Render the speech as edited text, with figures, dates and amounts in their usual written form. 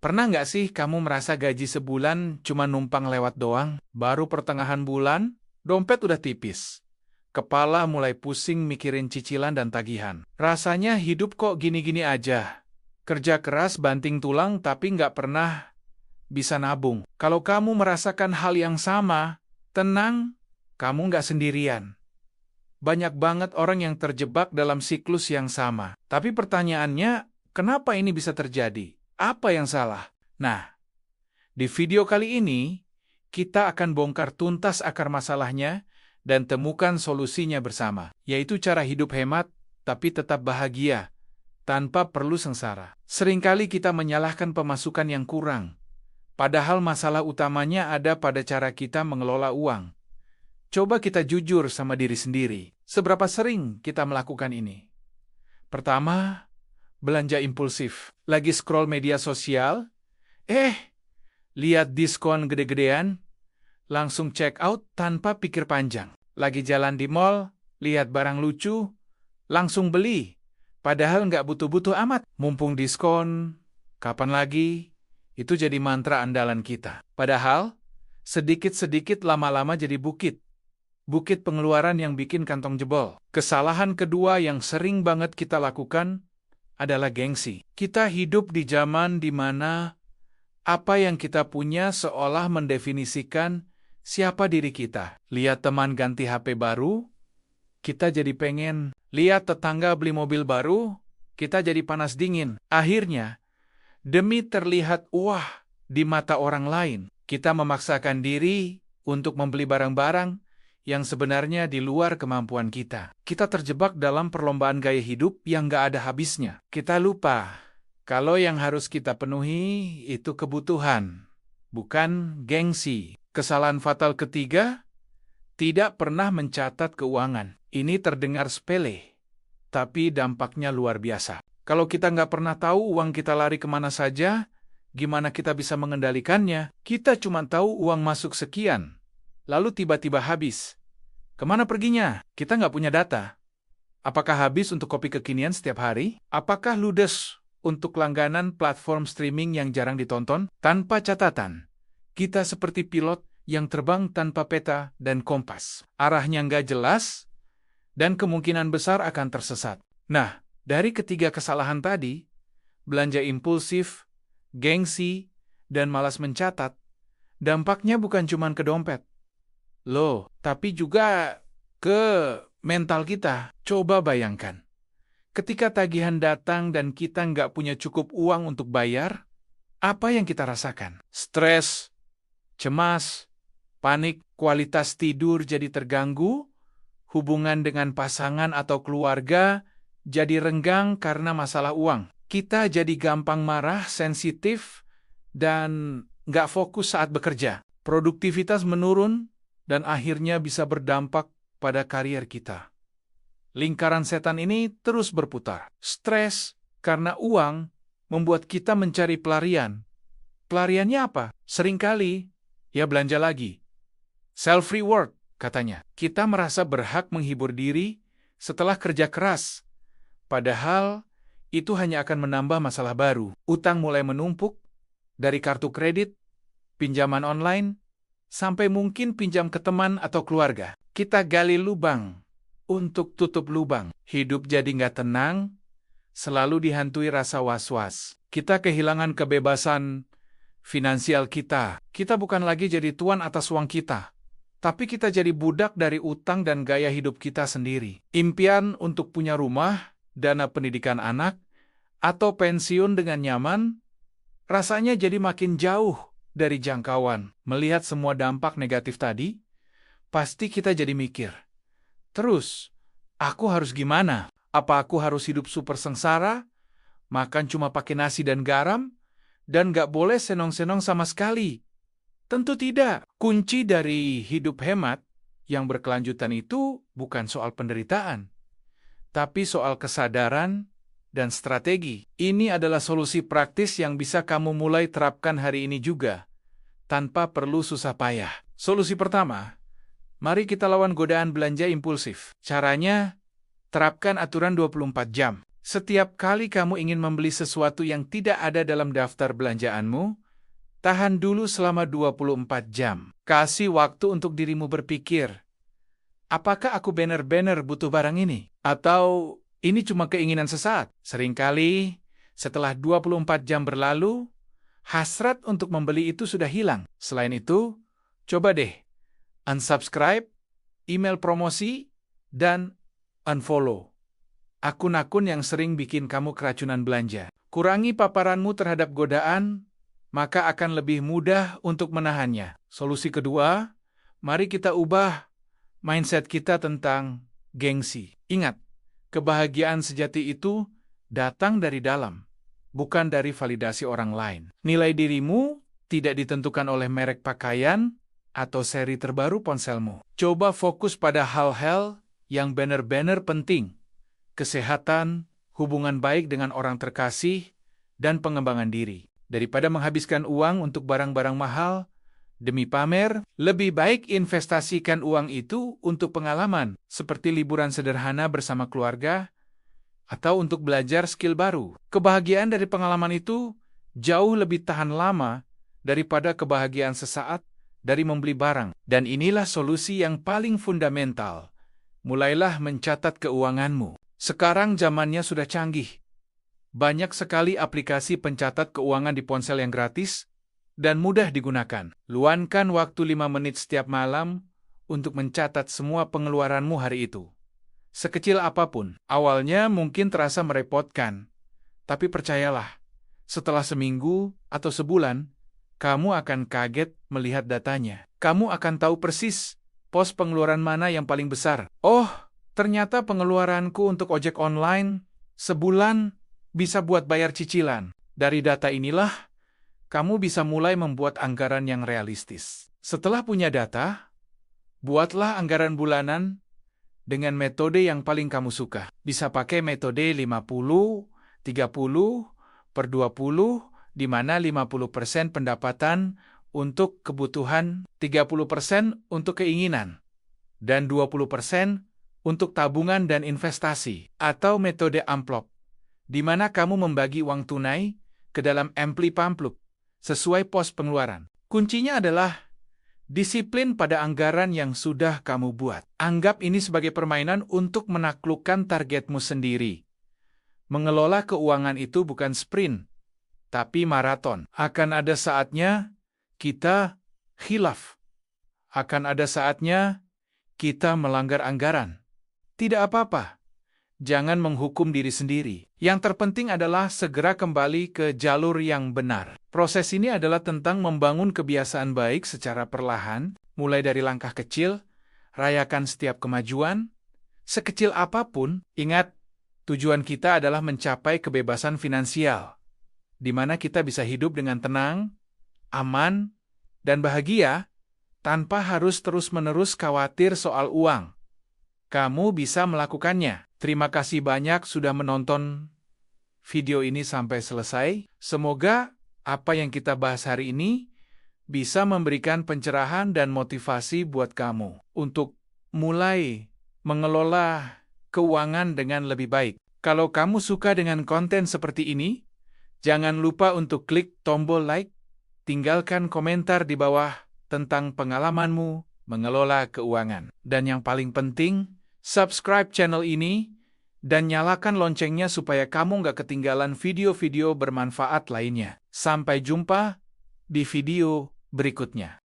Pernah nggak sih kamu merasa gaji sebulan cuma numpang lewat doang? Baru pertengahan bulan, dompet udah tipis. Kepala mulai pusing mikirin cicilan dan tagihan. Rasanya hidup kok gini-gini aja. Kerja keras banting tulang tapi nggak pernah bisa nabung. Kalau kamu merasakan hal yang sama, tenang, kamu nggak sendirian. Banyak banget orang yang terjebak dalam siklus yang sama. Tapi pertanyaannya, kenapa ini bisa terjadi? Apa yang salah? Nah, di video kali ini, kita akan bongkar tuntas akar masalahnya dan temukan solusinya bersama, yaitu cara hidup hemat tapi tetap bahagia, tanpa perlu sengsara. Seringkali kita menyalahkan pemasukan yang kurang, padahal masalah utamanya ada pada cara kita mengelola uang. Coba kita jujur sama diri sendiri. Seberapa sering kita melakukan ini? Pertama, belanja impulsif. Lagi scroll media sosial, lihat diskon gede-gedean, langsung check out tanpa pikir panjang. Lagi jalan di mall, lihat barang lucu, langsung beli. Padahal nggak butuh-butuh amat. Mumpung diskon, kapan lagi? Itu jadi mantra andalan kita. Padahal, sedikit-sedikit lama-lama jadi bukit. Bukit pengeluaran yang bikin kantong jebol. Kesalahan kedua yang sering banget kita lakukan adalah gengsi. Kita hidup di zaman di mana apa yang kita punya seolah mendefinisikan siapa diri kita. Lihat teman ganti HP baru, kita jadi pengen. Lihat tetangga beli mobil baru, kita jadi panas dingin. Akhirnya, demi terlihat wah di mata orang lain, kita memaksakan diri untuk membeli barang-barang yang sebenarnya di luar kemampuan kita. Kita terjebak dalam perlombaan gaya hidup yang gak ada habisnya. Kita lupa kalau yang harus kita penuhi itu kebutuhan, bukan gengsi. Kesalahan fatal ketiga, tidak pernah mencatat keuangan. Ini terdengar sepele, tapi dampaknya luar biasa. Kalau kita nggak pernah tahu uang kita lari kemana saja, gimana kita bisa mengendalikannya? Kita cuma tahu uang masuk sekian, lalu tiba-tiba habis. Kemana perginya? Kita nggak punya data. Apakah habis untuk kopi kekinian setiap hari? Apakah ludes untuk langganan platform streaming yang jarang ditonton? Tanpa catatan, kita seperti pilot yang terbang tanpa peta dan kompas. Arahnya nggak jelas, dan kemungkinan besar akan tersesat. Nah, dari ketiga kesalahan tadi, belanja impulsif, gengsi, dan malas mencatat, dampaknya bukan cuma ke dompet. Loh, tapi juga ke mental kita. Coba bayangkan, ketika tagihan datang dan kita nggak punya cukup uang untuk bayar, apa yang kita rasakan? Stres, cemas, panik, kualitas tidur jadi terganggu, hubungan dengan pasangan atau keluarga jadi renggang karena masalah uang. Kita jadi gampang marah, sensitif, dan nggak fokus saat bekerja. Produktivitas menurun, dan akhirnya bisa berdampak pada karier kita. Lingkaran setan ini terus berputar. Stres karena uang membuat kita mencari pelarian. Pelariannya apa? Seringkali, ya belanja lagi. Self-reward, katanya. Kita merasa berhak menghibur diri setelah kerja keras. Padahal, itu hanya akan menambah masalah baru. Utang mulai menumpuk, dari kartu kredit, pinjaman online, sampai mungkin pinjam ke teman atau keluarga. Kita gali lubang untuk tutup lubang. Hidup jadi nggak tenang, selalu dihantui rasa was-was. Kita kehilangan kebebasan finansial kita. Kita bukan lagi jadi tuan atas uang kita, tapi kita jadi budak dari utang dan gaya hidup kita sendiri. Impian untuk punya rumah, dana pendidikan anak, atau pensiun dengan nyaman, rasanya jadi makin jauh dari jangkauan. Melihat semua dampak negatif tadi, pasti kita jadi mikir, terus, aku harus gimana? Apa aku harus hidup super sengsara, makan cuma pakai nasi dan garam, dan gak boleh senong-senong sama sekali? Tentu tidak. Kunci dari hidup hemat yang berkelanjutan itu bukan soal penderitaan, tapi soal kesadaran dan strategi. Ini adalah solusi praktis yang bisa kamu mulai terapkan hari ini juga, tanpa perlu susah payah. Solusi pertama, mari kita lawan godaan belanja impulsif. Caranya, terapkan aturan 24 jam. Setiap kali kamu ingin membeli sesuatu yang tidak ada dalam daftar belanjaanmu, tahan dulu selama 24 jam. Kasih waktu untuk dirimu berpikir, apakah aku benar-benar butuh barang ini? Atau ini cuma keinginan sesaat? Seringkali, setelah 24 jam berlalu, hasrat untuk membeli itu sudah hilang. Selain itu, coba deh unsubscribe, email promosi, dan unfollow akun-akun yang sering bikin kamu keracunan belanja. Kurangi paparanmu terhadap godaan, maka akan lebih mudah untuk menahannya. Solusi kedua, mari kita ubah mindset kita tentang gengsi. Ingat, kebahagiaan sejati itu datang dari dalam, bukan dari validasi orang lain. Nilai dirimu tidak ditentukan oleh merek pakaian atau seri terbaru ponselmu. Coba fokus pada hal-hal yang benar-benar penting. Kesehatan, hubungan baik dengan orang terkasih, dan pengembangan diri. Daripada menghabiskan uang untuk barang-barang mahal, demi pamer, lebih baik investasikan uang itu untuk pengalaman, seperti liburan sederhana bersama keluarga, atau untuk belajar skill baru. Kebahagiaan dari pengalaman itu jauh lebih tahan lama daripada kebahagiaan sesaat dari membeli barang. Dan inilah solusi yang paling fundamental. Mulailah mencatat keuanganmu. Sekarang zamannya sudah canggih. Banyak sekali aplikasi pencatat keuangan di ponsel yang gratis dan mudah digunakan. Luangkan waktu 5 menit setiap malam untuk mencatat semua pengeluaranmu hari itu. Sekecil apapun, awalnya mungkin terasa merepotkan. Tapi percayalah, setelah seminggu atau sebulan, kamu akan kaget melihat datanya. Kamu akan tahu persis pos pengeluaran mana yang paling besar. Oh, ternyata pengeluaranku untuk ojek online sebulan bisa buat bayar cicilan. Dari data inilah, kamu bisa mulai membuat anggaran yang realistis. Setelah punya data, buatlah anggaran bulanan dengan metode yang paling kamu suka. Bisa pakai metode 50, 30, per 20, di mana 50% pendapatan untuk kebutuhan, 30% untuk keinginan, dan 20% untuk tabungan dan investasi, atau metode amplop, di mana kamu membagi uang tunai ke dalam ampli-pampluk sesuai pos pengeluaran. Kuncinya adalah disiplin pada anggaran yang sudah kamu buat. Anggap ini sebagai permainan untuk menaklukkan targetmu sendiri. Mengelola keuangan itu bukan sprint, tapi maraton. Akan ada saatnya kita khilaf. Akan ada saatnya kita melanggar anggaran. Tidak apa-apa. Jangan menghukum diri sendiri. Yang terpenting adalah segera kembali ke jalur yang benar. Proses ini adalah tentang membangun kebiasaan baik secara perlahan, mulai dari langkah kecil, rayakan setiap kemajuan, sekecil apapun. Ingat, tujuan kita adalah mencapai kebebasan finansial, di mana kita bisa hidup dengan tenang, aman, dan bahagia, tanpa harus terus-menerus khawatir soal uang. Kamu bisa melakukannya. Terima kasih banyak sudah menonton video ini sampai selesai. Semoga apa yang kita bahas hari ini bisa memberikan pencerahan dan motivasi buat kamu untuk mulai mengelola keuangan dengan lebih baik. Kalau kamu suka dengan konten seperti ini, jangan lupa untuk klik tombol like, tinggalkan komentar di bawah tentang pengalamanmu mengelola keuangan. Dan yang paling penting, subscribe channel ini dan nyalakan loncengnya supaya kamu nggak ketinggalan video-video bermanfaat lainnya. Sampai jumpa di video berikutnya.